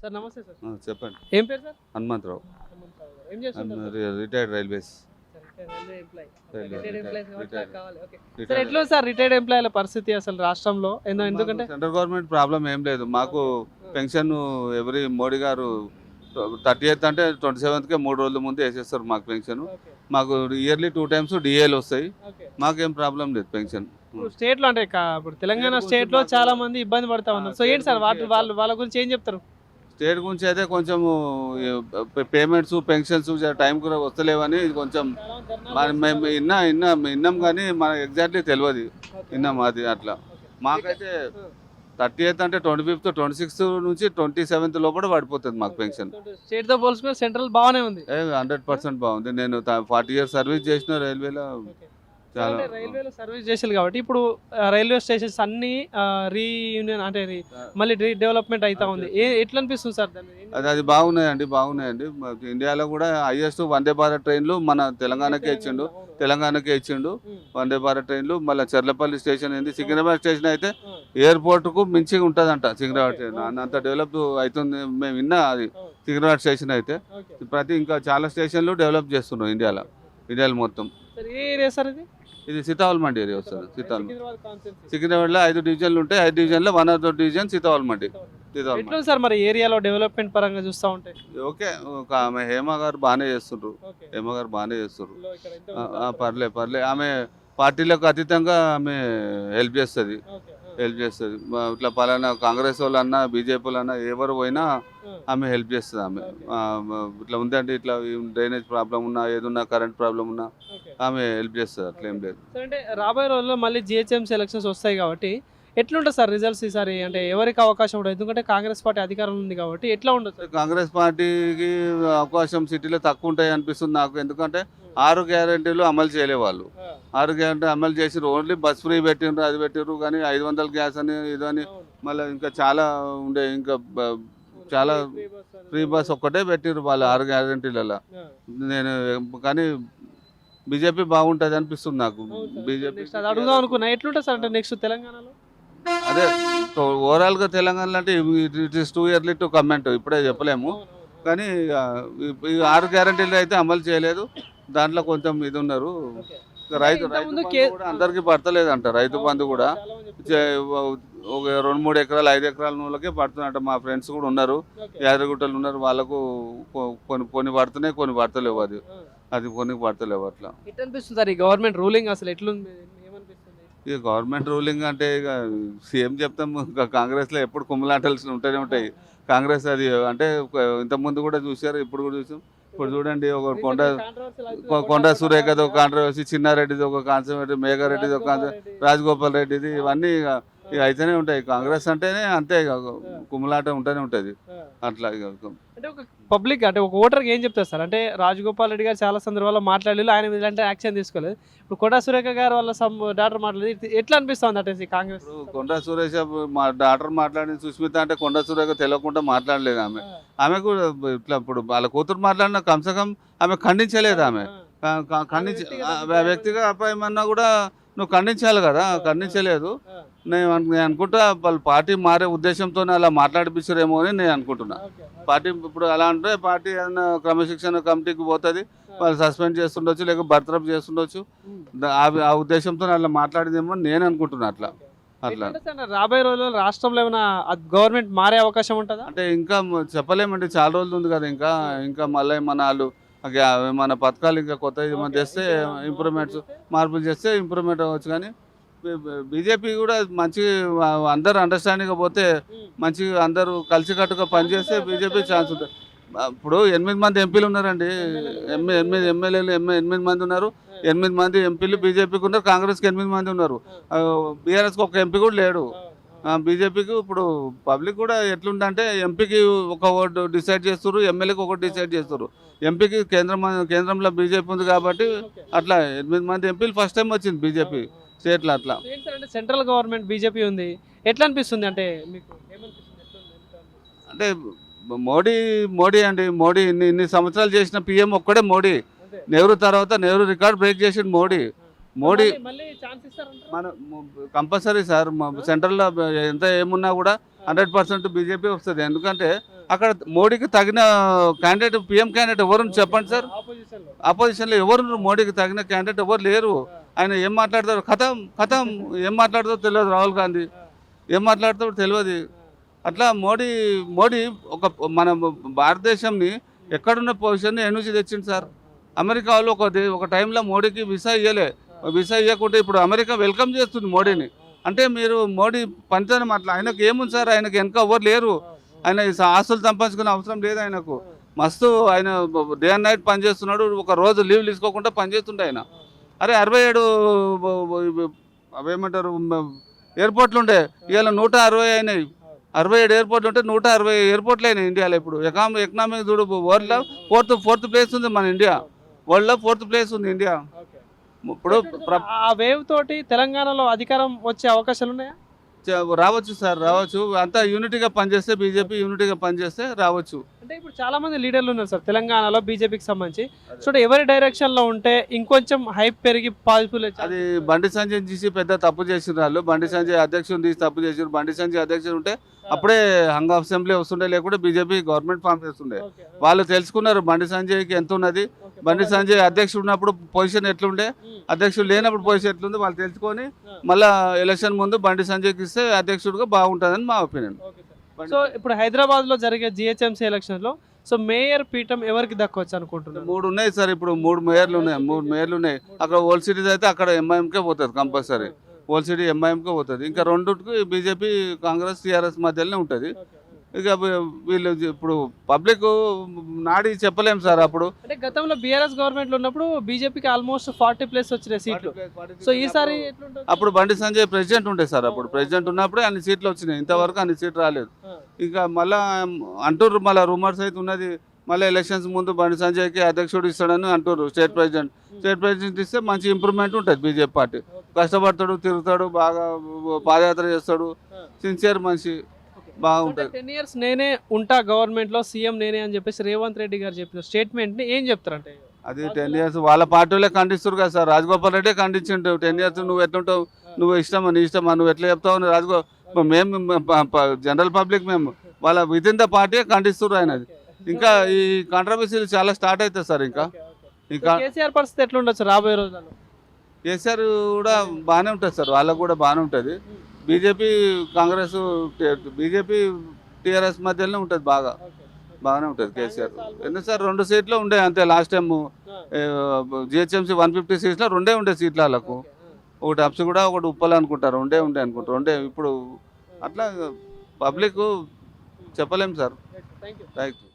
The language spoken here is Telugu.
సార్ నమస్తే సార్. చెప్పండి. ఏం పేరు సార్? హనుమంతరావు. హనుమంతరావు గారు. ఏం చేస్తుంటారు? Retired railways. Railway employee. Railway retired employees కాబట్టి రిటైర్డ్. నాకు కావాలి. ఓకే. Sir retired. ఎట్లా సార్ రిటైర్డ్ ఎంప్లాయీల పరిస్థితి అసలు రాష్ట్రంలో ఎందుకంటే సెంట్రల్ గవర్నమెంట్ ప్రాబ్లం ఏం లేదు. మాకు పెన్షన్ ఎవరి మోడీ గారు 30th అంటే 27th 3 రోజుల ముందు వేసేస్తారు మాకు పెన్షన్. ఓకే. మాకు ఇయర్లీ 2 times డిఏలు వస్తాయి. ఓకే. మాకేం ప్రాబ్లం లేదు పెన్షన్. ఇప్పుడు స్టేట్ లో అంటే ఇప్పుడు తెలంగాణ స్టేట్ లో చాలా మంది ఇబ్బంది పడతా ఉన్నారు. సో ఏంటి సార్ వాళ్ళ గురించి ఏం చెప్తారు? స్టేట్ గురించి అయితే కొంచెం పేమెంట్స్ పెన్షన్స్ టైం కూడా వస్తలేవని కొంచెం మేము విన్నాం కానీ మనకు ఎగ్జాక్ట్లీ తెలియదు. విన్నాం అది అట్లా. మాకైతే 30th అంటే 25th 26th నుంచి 27th లోపల పడిపోతుంది మాకు పెన్షన్. స్టేట్ తో పోల్చుకుంటే సెంట్రల్ బాగానే ఉంది. 100% బాగుంది. నేను 40 years సర్వీస్ చేసిన రైల్వేలో. చాలా రైల్వేలో సర్వీస్ చేసేది కాబట్టి ఇప్పుడు రైల్వే స్టేషన్స్ అన్ని రీయూనియన్ అంటే మళ్ళీ రీడెవలప్మెంట్ అవుతా ఉంది. ఎట్లా అనిపిస్తుంది సార్? అది బాగున్నాయండి. ఇండియాలో కూడా హైయెస్ట్ వందే భారత్ ట్రైన్లు మన తెలంగాణకే ఇచ్చిండు. వందే భారత్ ట్రైన్లు మళ్ళీ చెర్లపల్లి స్టేషన్ ఏంది, సికింద్రాబాద్ స్టేషన్ అయితే ఎయిర్పోర్ట్ కు మించి ఉంటుందంట. సికింద్రాబాద్ స్టేషన్ అంత డెవలప్ అవుతుంది. మేము విన్నా అది సికింద్రాబాద్ స్టేషన్ అయితే ఇంకా చాలా స్టేషన్లు డెవలప్ చేస్తున్నాం ఇండియాలో మొత్తం. ఇది సీతావల్ మండి ఏరియా వస్తుంది. సికింద్రాబాద్ లో 5 డివిజన్లు ఉంటాయి. 5 డివిజన్లో 1 of the division సీతావల్ మండి. ఎట్లా సార్ మరి ఏరియాలో డెవలప్మెంట్ పరంగా చూస్తా ఉంటే? ఓకే. ఆమె హేమ గారు బాగానే చేస్తుండ్రు. పర్లే. ఆమె పార్టీలకు అతీతంగా ఆమె హెల్ప్ చేస్తుంది. ఇట్లా పలానా కాంగ్రెస్ వాళ్ళు అన్నా బీజేపీ వాళ్ళు అన్నా ఎవరు పోయినా ఆమె హెల్ప్ చేస్తుంది. ఆమె ఇట్లా ఉందంటే ఇట్లా డ్రైనేజ్ ప్రాబ్లం ఉన్నా ఏదున్నా కరెంట్ ప్రాబ్లం ఉన్నా ఆమె హెల్ప్ చేస్తుంది. అట్లా ఏం లేదు. అంటే రాబోయే రోజుల్లో మళ్ళీ జిహెచ్ఎంసీ ఎలక్షన్స్ వస్తాయి కాబట్టి ఎట్లుంటుంది సార్ రిజల్ట్స్ ఈసారి? అంటే ఎవరికి అవకాశం ఉండదు ఎందుకంటే కాంగ్రెస్ పార్టీ అధికారంలో ఉంది కాబట్టి ఎట్లా ఉండదు? కాంగ్రెస్ పార్టీకి అవకాశం సిటీలో తక్కువ ఉంటాయి అనిపిస్తుంది నాకు. ఎందుకంటే 6 గ్యారెంటీలు అమలు చేయలే వాళ్ళు. 6 గ్యారెంటీ అమలు చేసి ఓన్లీ బస్ ఫ్రీ పెట్టిండ్రు, అది పెట్టిండ్రు. కానీ 500 గ్యాస్ అని ఇదని మళ్ళీ ఇంకా చాలా ఉండే. ఇంకా చాలా ఫ్రీ బస్ ఒక్కటే పెట్టిర్రు వాళ్ళు 6 గ్యారెంటీలలో. కానీ బీజేపీ బాగుంటుంది అనిపిస్తుంది నాకు. బీజేపీ అడుగుదాం అనుకున్నా. ఎట్లుంటుంది సార్ అంటే నెక్స్ట్ తెలంగాణలో? అదే ఓవరాల్ గా తెలంగాణలో అంటే it is too early to comment, ఇప్పుడే చెప్పలేము. కానీ ఈ 6 గ్యారెంటీలు అయితే అమలు చేయలేదు. దాంట్లో కొంచెం ఇది ఉన్నారు. రైతు బంధు కూడా అందరికీ పడతలేదంట. రైతు బంధు కూడా ఒక 2-3 ఎకరాలు 5 ఎకరాల వాళ్ళకే పడుతుందంట. మా ఫ్రెండ్స్ కూడా ఉన్నారు, యాదగిరిగుట్టలు ఉన్నారు. వాళ్ళకు కొన్ని పడుతున్నాయి, కొన్ని పడతలేవు. అది కొన్ని పడతలేవు. అట్లా ఎట్లా అనిపిస్తుంది సార్ ఈ గవర్నమెంట్ రూలింగ్? అసలు ఎట్లుంది? ఇక గవర్నమెంట్ రూలింగ్ అంటే ఇక సీఎం చెప్తాం. కాంగ్రెస్లో ఎప్పుడు కుమ్మలాటలు ఉంటూనే ఉంటాయి. కాంగ్రెస్ అది అంటే ఇంతకుముందు కూడా చూసారు, ఇప్పుడు కూడా చూసాం. ఇప్పుడు చూడండి, ఒక కొండ సురేఖది ఒక కాంట్రవర్సీ, చిన్నారెడ్డిది ఒక కాన్సర్వేటివ్, మేఘారెడ్డిది ఒక రాజగోపాల్ రెడ్డిది, ఇవన్నీ ఇక అయితేనే ఉంటాయి. కాంగ్రెస్ అంటేనే అంతే, ఇక కుమ్మలాట ఉంటూనే ఉంటుంది. అట్లా అంటే ఒక పబ్లిక్ అంటే ఒక ఓటర్కి ఏం చెప్తారు సార్? అంటే రాజగోపాల్ రెడ్డి గారు చాలా సందర్భాల్లో మాట్లాడలేదు, ఆయన మీద అంటే యాక్షన్ తీసుకోలేదు. ఇప్పుడు కొండా సురేఖ గారు వాళ్ళ డాక్టర్ మాట్లాడేది ఎట్లా అనిపిస్తుంది అంటే కాంగ్రెస్? కొండా సురేష్ మా డాక్టర్ మాట్లాడిన సుస్మిత అంటే కొండా సురేఖ తెలియకుండా మాట్లాడలేదు. ఆమె కూడా ఇట్లా ఇప్పుడు వాళ్ళ కూతురు మాట్లాడిన కమ్సకం ఆమె ఖండించలేదు. ఆమె వ్యక్తిగా అపాయం అన్నా కూడా నువ్వు ఖండించాలి కదా, ఖండించలేదు. నేను అనుకుంటా వాళ్ళు పార్టీ మారే ఉద్దేశంతో అలా మాట్లాడిపించారేమో అని నేను అనుకుంటున్నా. పార్టీ ఇప్పుడు అలా అంటే పార్టీ ఏదైనా క్రమశిక్షణ కమిటీకి పోతుంది, వాళ్ళు సస్పెండ్ చేస్తుండొచ్చు, లేక బర్తరఫ్ చేస్తుండొచ్చు. ఆ ఉద్దేశంతో అలా మాట్లాడిందేమో నేను అనుకుంటున్నా. అట్లా రాబోయే రోజుల్లో రాష్ట్రంలో ఏమైనా గవర్నమెంట్ మారే అవకాశం ఉంటుందా? అంటే ఇంకా చెప్పలేమండి, చాలా రోజులు ఉంది కదా. ఇంకా మళ్ళీ మన పథకాలు ఇంకా కొత్త ఏమైనా చేస్తే ఇంప్రూవ్మెంట్స్ మార్పులు చేస్తే ఇంప్రూవ్మెంట్ అవ్వచ్చు. కానీ బీజేపీ కూడా మంచి అందరు అండర్స్టాండింగ్ పోతే మంచి అందరూ కలిసికట్టుగా పనిచేస్తే బీజేపీ ఛాన్స్ ఉంటుంది. ఇప్పుడు 8 మంది ఎంపీలు ఉన్నారండి. 8 ఎమ్మెల్యేలు 8 మంది ఉన్నారు. 8 మంది ఎంపీలు బీజేపీకి ఉన్నారు, కాంగ్రెస్కి 8 మంది ఉన్నారు. బీఆర్ఎస్కి ఒక ఎంపీ కూడా లేడు. బీజేపీకి ఇప్పుడు పబ్లిక్ కూడా ఎట్లుందంటే ఎంపీకి ఒక ఓటు డిసైడ్ చేస్తారు, ఎమ్మెల్యేకి ఒకటి డిసైడ్ చేస్తారు. ఎంపీకి కేంద్రంలో బీజేపీ ఉంది కాబట్టి అట్లా 8 మంది ఎంపీలు ఫస్ట్ టైం వచ్చింది బీజేపీ స్టేట్లో. అట్లా సెంట్రల్ గవర్నమెంట్ బీజేపీ ఉంది, ఎట్లా అనిపిస్తుంది అంటే మీకు? అంటే మోడీ అండి. మోడీ ఇన్ని సంవత్సరాలు చేసిన పిఎం ఒక్కడే మోడీ. నెహ్రూ తర్వాత నెహ్రూ రికార్డ్ బ్రేక్ చేసిండు మోడీ. మన కంపల్సరీ సార్. సెంట్రల్లో ఎంత ఏమున్నా కూడా 100% బీజేపీ వస్తుంది. ఎందుకంటే అక్కడ మోడీకి తగిన క్యాండిడేట్ పిఎం క్యాండిడేట్ ఎవరు చెప్పండి సార్. ఆపోజిషన్లో ఎవరు మోడీకి తగిన క్యాండిడేట్ ఎవరు లేరు. ఆయన ఏం మాట్లాడతారు కథం ఏం మాట్లాడతారో తెలియదు. రాహుల్ గాంధీ ఏం మాట్లాడతారో తెలియదు. అట్లా మోడీ మన భారతదేశంని ఎక్కడున్న పొజిషన్ని ఎన్నుంచి తెచ్చింది సార్. అమెరికాలో ఒక టైంలో మోడీకి వీసా ఇవ్వకుంటే ఇప్పుడు అమెరికా వెల్కమ్ చేస్తుంది మోడీని. అంటే మీరు మోడీ పనితనం అట్లా. ఆయనకు ఏముంది సార్, ఆయనకు వెనక ఎవరు లేరు. ఆయన ఆస్తులు సంపాదించుకునే అవసరం లేదు ఆయనకు. మస్తు ఆయన డే అండ్ నైట్ పనిచేస్తున్నాడు. ఒక రోజు లీవ్ తీసుకోకుండా పనిచేస్తుండే ఆయన. అరే 67 అవేమంటారు ఎయిర్పోర్ట్లు ఉండే, ఇవాళ 160 అయినాయి. 67 ఎయిర్పోర్ట్లు ఉంటే 160 ఎయిర్పోర్ట్లు అయినాయి ఇండియాలో. ఇప్పుడు ఎకనామిక్ చూడు, వరల్డ్లో ఫోర్త్ ప్లేస్ ఉంది మన ఇండియా. వరల్డ్లో 4th ప్లేస్ ఉంది ఇండియా. ఇప్పుడు ఆ వేవ్ తోటి తెలంగాణలో అధికారం వచ్చే అవకాశాలు ఉన్నాయా? రావచ్చు సార్, రావచ్చు. అంతా యూనిటీగా పనిచేస్తే, బీజేపీ యూనిటీగా పనిచేస్తే రావచ్చు. అంటే ఇప్పుడు చాలా మంది లీడర్లు ఉన్నారు సార్ తెలంగాణలో బీజేపీకి సంబంధించి. సో ఎవరి డైరెక్షన్ లో ఉంటే ఇంకొంచెం హైప్ పెరిగి పాజిబుల్. అది బండి సంజయ్ తీసి పెద్ద తప్పు చేసిన వాళ్ళు. బండి సంజయ్ అధ్యక్షుడు తీసి తప్పు చేసారు. బండి సంజయ్ అధ్యక్షుడు ఉంటే అప్పుడే హంగ అసెంబ్లీ వస్తుండే, లేకుంటే బీజేపీ గవర్నమెంట్ ఫామ్ చేస్తుండే. వాళ్ళు తెలుసుకున్నారు బండి సంజయ్కి ఎంత ఉన్నది, బండి సంజయ్ అధ్యక్షుడు ఉన్నప్పుడు పొజిషన్ ఎట్లుండే, అధ్యక్షుడు లేనప్పుడు పొజిషన్ ఎట్లుంది వాళ్ళు తెలుసుకొని మళ్ళీ ఎలక్షన్ ముందు బండి సంజయ్కి ఇస్తే అధ్యక్షుడిగా బాగుంటుందని మా ఒపీనియన్. సో ఇప్పుడు హైదరాబాద్ లో జరిగే జిహెచ్ఎంసీ ఎలక్షన్ లో సో మేయర్ పీఠం ఎవరికి దక్కొచ్చు అనుకుంటున్నారు? 3 ఉన్నాయి సార్. ఇప్పుడు 3 మేయర్లు ఉన్నాయి. అక్కడ ఓల్డ్ సిటీస్ అయితే అక్కడ ఎంఐఎంకే పోతుంది కంపల్సరీ. ఓల్డ్ సిటీ ఎంఐఎంకే పోతుంది. ఇంకా 2కి బీజేపీ, కాంగ్రెస్, టీఆర్ఎస్ మధ్యలోనే ఉంటుంది. ఇక వీళ్ళు ఇప్పుడు పబ్లిక్ నాడి చెప్పలేము సార్. అప్పుడు అంటే గతంలో బీఆర్ఎస్ గవర్నమెంట్ లో ఉన్నప్పుడు బీజేపీకి ఆల్మోస్ట్ 40+ వచ్చినాయి సీట్లు. సో ఈసారి అప్పుడు బండి సంజయ్ ప్రెసిడెంట్ ఉండే సార్. అప్పుడు ప్రెసిడెంట్ ఉన్నప్పుడే అన్ని సీట్లు వచ్చినాయి. ఇంతవరకు అన్ని సీట్లు రాలేదు. ఇంకా మళ్ళా అంటుర్రు, మళ్ళీ రూమర్స్ అయితే ఉన్నది, మళ్ళీ ఎలక్షన్స్ ముందు బండి సంజయ్కి అధ్యక్షుడు ఇస్తాడని అంటుర్రు. స్టేట్ ప్రెసిడెంట్ ఇస్తే మంచి ఇంప్రూవ్మెంట్ ఉంటుంది. బీజేపీ పార్టీ కష్టపడతాడు, తిరుగుతాడు, బాగా పాదయాత్ర చేస్తాడు, సిన్సియర్ మనిషి, బాగుంటుంది. 10 years నేనే ఉంటా గవర్నమెంట్ లో, సీఎం నేనే అని చెప్పేసి రేవంత్ రెడ్డి గారు చెప్పిన స్టేట్మెంట్ ని ఏం చెప్తారంటే? అది 10 years వాళ్ళ పార్టీలే ఖండిస్తారు కదా సార్. రాజగోపాల్ రెడ్డి ఖండించిండు 10 years నువ్వు ఎట్లుంటావు, నువ్వు ఇష్టమా, నీ ఇష్టమా, నువ్వు ఎట్లా చెప్తావు. మేము జనరల్ పబ్లిక్ మేము వాళ్ళ విత్ ఇన్ ద పార్టీ ఖండిస్తారు ఆయన. ఇంకా ఈ కాంట్రవర్సీలు చాలా స్టార్ట్ అవుతాయి సార్. ఇంకా కేసీఆర్ పరిస్థితి ఎట్లా ఉండొచ్చు రాబోయే రోజుల్లో? కేసీఆర్ కూడా బాగానే ఉంటుంది సార్, వాళ్ళకు కూడా బాగానే ఉంటుంది. బీజేపీ, కాంగ్రెస్, బీజేపీ, టీఆర్ఎస్ మధ్యలోనే ఉంటుంది, బాగానే ఉంటుంది కేసీఆర్. ఎందుకు సార్ 2 సీట్లు ఉండే అంతే. లాస్ట్ టైం జిహెచ్ఎంసీ 150 సీట్స్లో 2 ఉండే సీట్లు వాళ్ళకు. ఒకటి అప్స్ కూడా, ఒకటి ఉప్పల్ అనుకుంటారు. 2 ఉండే అనుకుంటారు. ఇప్పుడు అట్లా పబ్లిక్ చెప్పలేము సార్. Thank you.